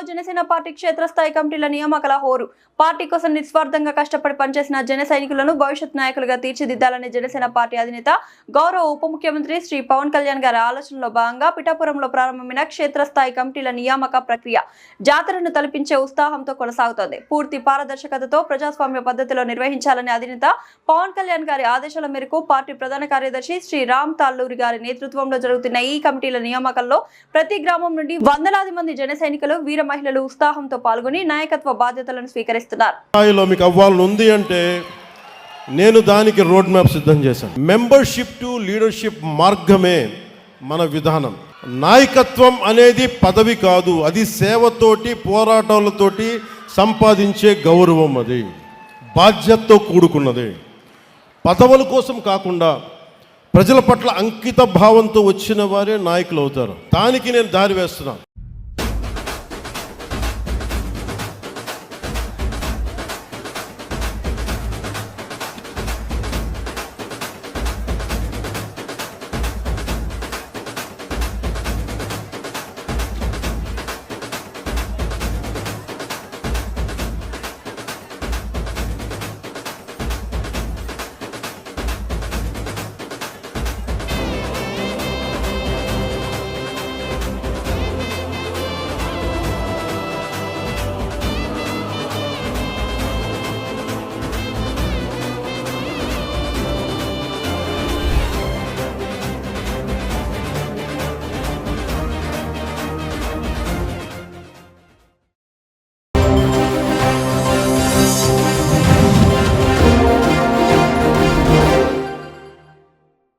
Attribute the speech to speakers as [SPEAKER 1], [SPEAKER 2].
[SPEAKER 1] Janasena party క్షేత్రస్థాయి కమిటీల నియామకాల హోరు. పార్టీ కోసం నిస్వార్థంగా కష్టపడి పనిచేసిన జన సైనికులను భవిష్యత్ నాయకులుగా తీర్చిదిద్దాలని జనసేన పార్టీ అధినేత గౌరవ ఉప ముఖ్యమంత్రి శ్రీ పవన్ కళ్యాణ్ గారి ఆలోచనలో భాగంగా పిఠాపురంలో ప్రారంభమైన క్షేత్రస్థాయి కమిటీల నియామక ప్రక్రియ జాతరను తలపించే ఉత్సాహంతో కొనసాగుతోంది. పూర్తి పారదర్శకతతో ప్రజాస్వామ్య పద్ధతిలో నిర్వహించాలని అధినేత పవన్ కళ్యాణ్ గారి ఆదేశాల మేరకు పార్టీ ప్రధాన కార్యదర్శి శ్రీ రామ్ తాళ్ళూరి గారి నేతృత్వంలో జరుగుతున్న ఈ కమిటీల నియామకంలో ప్రతి గ్రామం నుండి వందలాది మంది జన సైనికులు, వీర మహిళలు ఉత్సాహంతో పాల్గొని నాయకత్వ బాధ్యతలను స్వీకరిస్తున్నారు.
[SPEAKER 2] మీకు అవ్వాలని ఉంది అంటే నేను దానికి రోడ్ మ్యాప్ సిద్ధం చేశాను. మెంబర్షిప్ టు లీడర్షిప్ మార్గమే మన విధానం. నాయకత్వం అనేది పదవి కాదు, అది సేవతోటి పోరాటాలతోటి సంపాదించే గౌరవం. అది బాధ్యతతో కూడుకున్నది. పదవుల కోసం కాకుండా ప్రజల పట్ల అంకిత భావంతో వచ్చిన వారే నాయకులు అవుతారు. దానికి నేను దారి వేస్తున్నాను.